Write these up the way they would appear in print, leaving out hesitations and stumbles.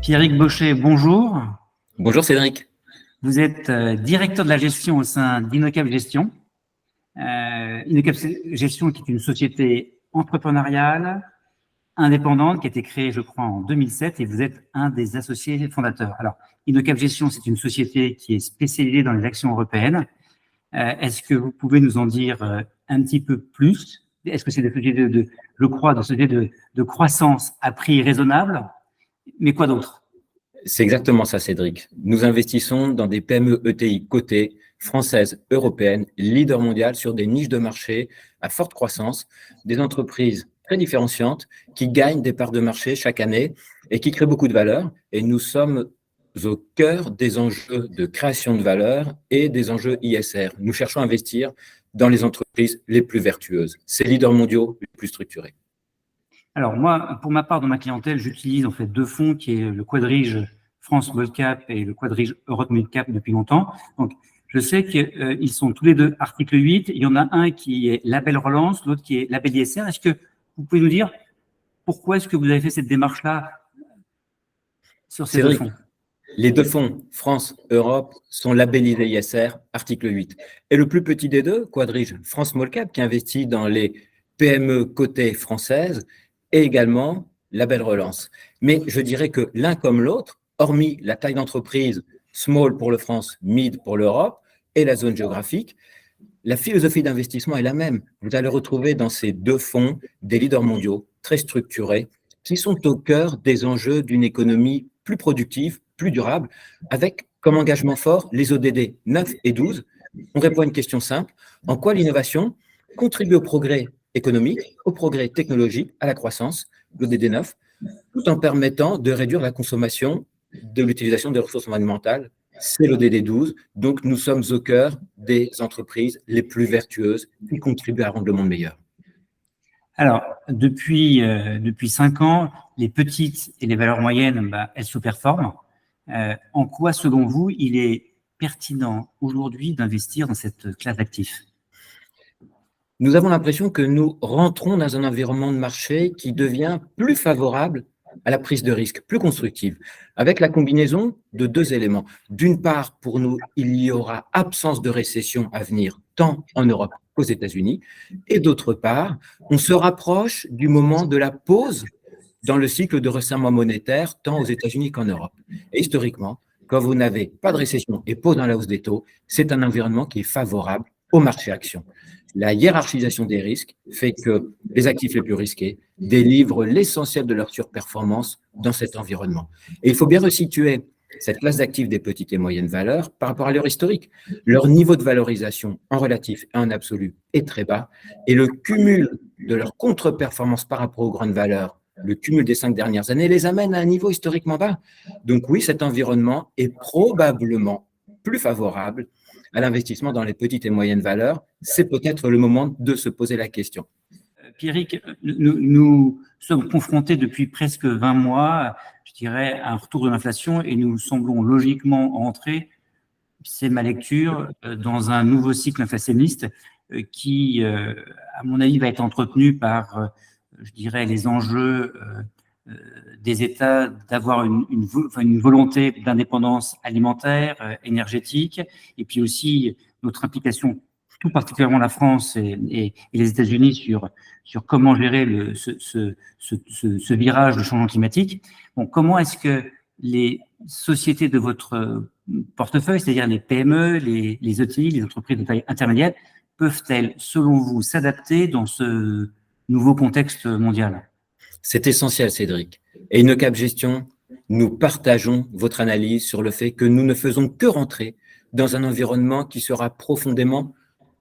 Pierrick Bauchet, bonjour. Bonjour Cédric. Vous êtes directeur de la gestion au sein d'Innocap Gestion. Innocap Gestion qui est une société entrepreneuriale, indépendante, qui a été créée, je crois, en 2007 et vous êtes un des associés fondateurs. Alors, Innocap Gestion, c'est une société qui est spécialisée dans les actions européennes. Est-ce que vous pouvez nous en dire un petit peu plus? Est-ce que c'est des sociétés de croissance à prix raisonnable? Mais quoi d'autre? C'est exactement ça, Cédric. Nous investissons dans des PME ETI cotées, françaises, européennes, leaders mondiales sur des niches de marché à forte croissance, des entreprises très différenciantes qui gagnent des parts de marché chaque année et qui créent beaucoup de valeur. Et nous sommes au cœur des enjeux de création de valeur et des enjeux ISR. Nous cherchons à investir dans les entreprises les plus vertueuses, ces leaders mondiaux les plus structurés. Alors moi, pour ma part, dans ma clientèle, j'utilise en fait deux fonds qui est le Quadrige France Small Cap et le Quadrige Europe Mid Cap depuis longtemps. Donc, je sais qu'ils sont tous les deux article 8. Il y en a un qui est label relance, l'autre qui est label ISR. Est-ce que vous pouvez nous dire pourquoi est-ce que vous avez fait cette démarche-là sur ces deux fonds? Les deux fonds, France, Europe, sont labellisés ISR, article 8. Et le plus petit des deux, Quadrige France Small Cap, qui investit dans les PME cotées françaises, et également label relance. Mais je dirais que l'un comme l'autre, hormis la taille d'entreprise, small pour le France, mid pour l'Europe, et la zone géographique, la philosophie d'investissement est la même. Vous allez retrouver dans ces deux fonds des leaders mondiaux très structurés qui sont au cœur des enjeux d'une économie plus productive, plus durable, avec comme engagement fort les ODD 9 et 12. On répond à une question simple. En quoi l'innovation contribue au progrès économique, au progrès technologique, à la croissance, l'ODD 9, tout en permettant de réduire la consommation de l'utilisation des ressources environnementales. C'est l'ODD 12. Donc, nous sommes au cœur des entreprises les plus vertueuses qui contribuent à rendre le monde meilleur. Alors, depuis 5 ans, les petites et les valeurs moyennes, elles sous-performent. En quoi, selon vous, il est pertinent aujourd'hui d'investir dans cette classe d'actifs? Nous avons l'impression que nous rentrons dans un environnement de marché qui devient plus favorable à la prise de risque, plus constructive, avec la combinaison de deux éléments. D'une part, pour nous, il y aura absence de récession à venir, tant en Europe qu'aux États-Unis, et d'autre part, on se rapproche du moment de la pause dans le cycle de resserrement monétaire, tant aux États-Unis qu'en Europe. Et historiquement, quand vous n'avez pas de récession et pause dans la hausse des taux, c'est un environnement qui est favorable au marché actions. La hiérarchisation des risques fait que les actifs les plus risqués délivrent l'essentiel de leur surperformance dans cet environnement. Et il faut bien resituer cette classe d'actifs des petites et moyennes valeurs par rapport à leur historique. Leur niveau de valorisation en relatif et en absolu est très bas et le cumul de leur contre-performance par rapport aux grandes valeurs, le cumul des 5 dernières années, les amène à un niveau historiquement bas. Donc oui, cet environnement est probablement plus favorable à l'investissement dans les petites et moyennes valeurs. C'est peut-être le moment de se poser la question. Pierrick, nous sommes confrontés depuis presque 20 mois, je dirais, à un retour de l'inflation et nous semblons logiquement entrer, c'est ma lecture, dans un nouveau cycle inflationniste qui, à mon avis, va être entretenu par, je dirais, les enjeux des États d'avoir une volonté d'indépendance alimentaire, énergétique, et puis aussi notre implication, tout particulièrement la France et les États-Unis sur comment gérer ce virage de changement climatique. Bon, comment est-ce que les sociétés de votre portefeuille, c'est-à-dire les PME, les ETI, les entreprises de taille intermédiaire, peuvent-elles, selon vous, s'adapter dans ce nouveau contexte mondial? C'est essentiel, Cédric. Et Innocap Gestion, nous partageons votre analyse sur le fait que nous ne faisons que rentrer dans un environnement qui sera profondément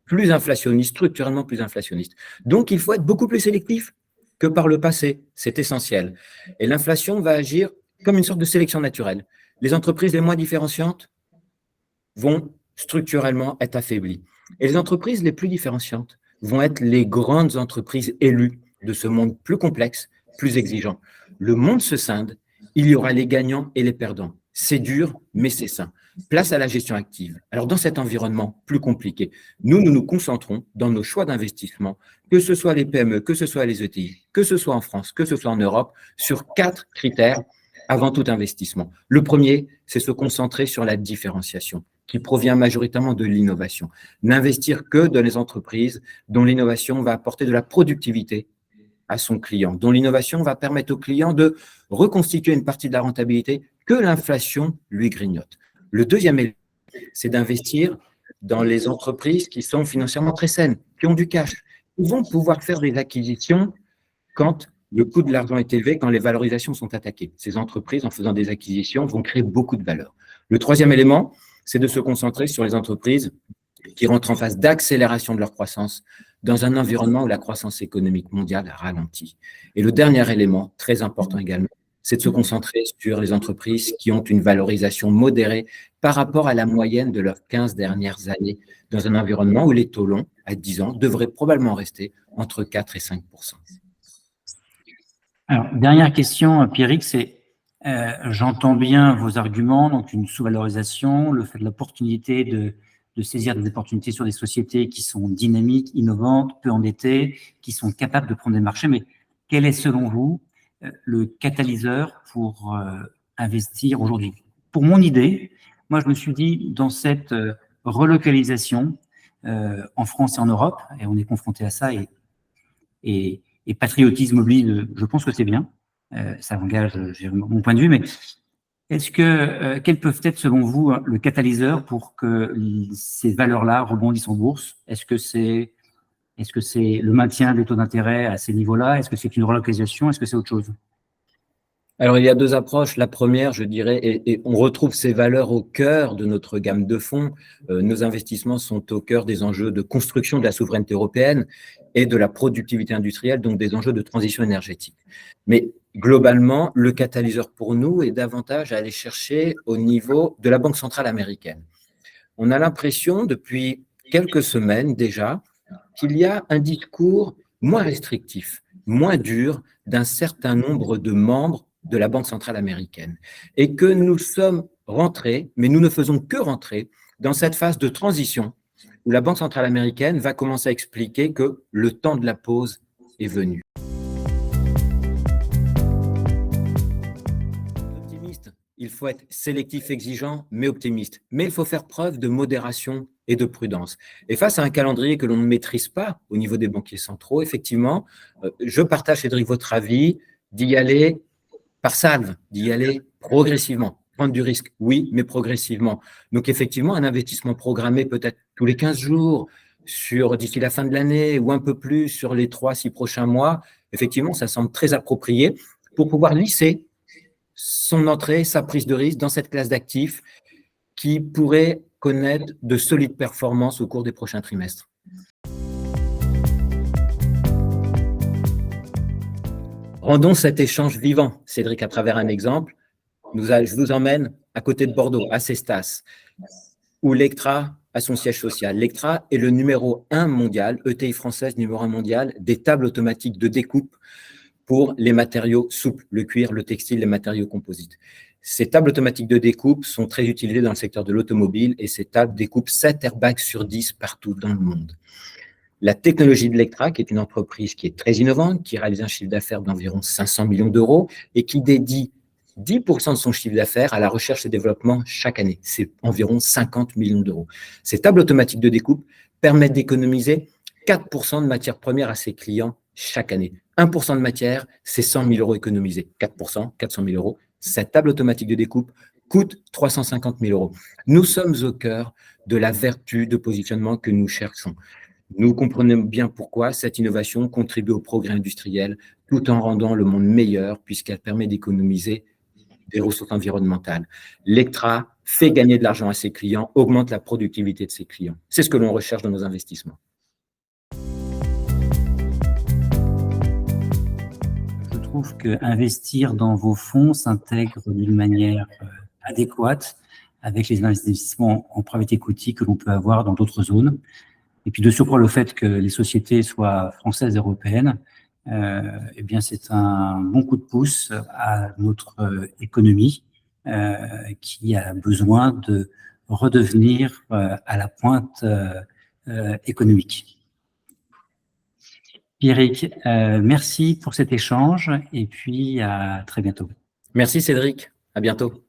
plus inflationniste, structurellement plus inflationniste. Donc, il faut être beaucoup plus sélectif que par le passé. C'est essentiel. Et l'inflation va agir comme une sorte de sélection naturelle. Les entreprises les moins différenciantes vont structurellement être affaiblies. Et les entreprises les plus différenciantes vont être les grandes entreprises élues de ce monde plus complexe, plus exigeant. Le monde se scinde, il y aura les gagnants et les perdants. C'est dur, mais c'est sain. Place à la gestion active. Alors, dans cet environnement plus compliqué, nous nous concentrons dans nos choix d'investissement, que ce soit les PME, que ce soit les ETI, que ce soit en France, que ce soit en Europe, sur 4 critères avant tout investissement. Le premier, c'est se concentrer sur la différenciation, qui provient majoritairement de l'innovation. N'investir que dans les entreprises dont l'innovation va apporter de la productivité à son client, dont l'innovation va permettre au client de reconstituer une partie de la rentabilité que l'inflation lui grignote. Le deuxième élément, c'est d'investir dans les entreprises qui sont financièrement très saines, qui ont du cash, qui vont pouvoir faire des acquisitions quand le coût de l'argent est élevé, quand les valorisations sont attaquées. Ces entreprises, en faisant des acquisitions, vont créer beaucoup de valeur. Le troisième élément, c'est de se concentrer sur les entreprises qui rentrent en phase d'accélération de leur croissance dans un environnement où la croissance économique mondiale ralentit. Et le dernier élément, très important également, c'est de se concentrer sur les entreprises qui ont une valorisation modérée par rapport à la moyenne de leurs 15 dernières années, dans un environnement où les taux longs, à 10 ans, devraient probablement rester entre 4 et 5 %. Alors, dernière question, Pierrick, c'est j'entends bien vos arguments, donc une sous-valorisation, le fait de l'opportunité de saisir des opportunités sur des sociétés qui sont dynamiques, innovantes, peu endettées, qui sont capables de prendre des marchés, mais quel est selon vous le catalyseur pour investir aujourd'hui? Pour mon idée, moi je me suis dit dans cette relocalisation en France et en Europe, et on est confronté à ça, et patriotisme oblige, je pense que c'est bien. Ça engage mon point de vue, mais est-ce que quels peuvent être selon vous le catalyseur pour que ces valeurs-là rebondissent en bourse? Est-ce que c'est le maintien des taux d'intérêt à ces niveaux-là? Est-ce que c'est une relocalisation? Est-ce que c'est autre chose? Alors, il y a deux approches. La première, je dirais, et on retrouve ces valeurs au cœur de notre gamme de fonds. Nos investissements sont au cœur des enjeux de construction de la souveraineté européenne et de la productivité industrielle, donc des enjeux de transition énergétique. Mais globalement, le catalyseur pour nous est davantage à aller chercher au niveau de la Banque centrale américaine. On a l'impression, depuis quelques semaines déjà, qu'il y a un discours moins restrictif, moins dur d'un certain nombre de membres de la Banque centrale américaine, et que nous sommes rentrés, mais nous ne faisons que rentrer dans cette phase de transition où la Banque centrale américaine va commencer à expliquer que le temps de la pause est venu. Optimiste, il faut être sélectif, exigeant, mais optimiste. Mais il faut faire preuve de modération et de prudence. Et face à un calendrier que l'on ne maîtrise pas au niveau des banquiers centraux, effectivement, je partage, Cédric, votre avis d'y aller par salve, d'y aller progressivement. Prendre du risque, oui, mais progressivement. Donc, effectivement, un investissement programmé peut-être tous les 15 jours, d'ici la fin de l'année, ou un peu plus sur les 3-6 prochains mois, effectivement, ça semble très approprié pour pouvoir lisser son entrée, sa prise de risque dans cette classe d'actifs qui pourrait connaître de solides performances au cours des prochains trimestres. Rendons cet échange vivant, Cédric, à travers un exemple. Je vous emmène à côté de Bordeaux, à Cestas, où Lectra a son siège social. Lectra est le numéro 1 mondial, ETI française numéro 1 mondial, des tables automatiques de découpe pour les matériaux souples, le cuir, le textile, les matériaux composites. Ces tables automatiques de découpe sont très utilisées dans le secteur de l'automobile et ces tables découpent 7 airbags sur 10 partout dans le monde. La technologie de Lectra, qui est une entreprise qui est très innovante, qui réalise un chiffre d'affaires d'environ 500 millions d'euros et qui dédie 10% de son chiffre d'affaires à la recherche et développement chaque année. C'est environ 50 millions d'euros. Ces tables automatiques de découpe permettent d'économiser 4% de matières premières à ses clients chaque année. 1% de matière, c'est 100 000 euros économisés. 4%, 400 000 euros. Cette table automatique de découpe coûte 350 000 euros. Nous sommes au cœur de la vertu de positionnement que nous cherchons. Nous comprenons bien pourquoi cette innovation contribue au progrès industriel tout en rendant le monde meilleur puisqu'elle permet d'économiser des ressources environnementales. Lectra fait gagner de l'argent à ses clients, augmente la productivité de ses clients. C'est ce que l'on recherche dans nos investissements. Je trouve qu'investir dans vos fonds s'intègre d'une manière adéquate avec les investissements en private equity que l'on peut avoir dans d'autres zones. Et puis de surcroît, le fait que les sociétés soient françaises et européennes, eh bien c'est un bon coup de pouce à notre économie qui a besoin de redevenir à la pointe économique. Pierrick, merci pour cet échange et puis à très bientôt. Merci Cédric, à bientôt.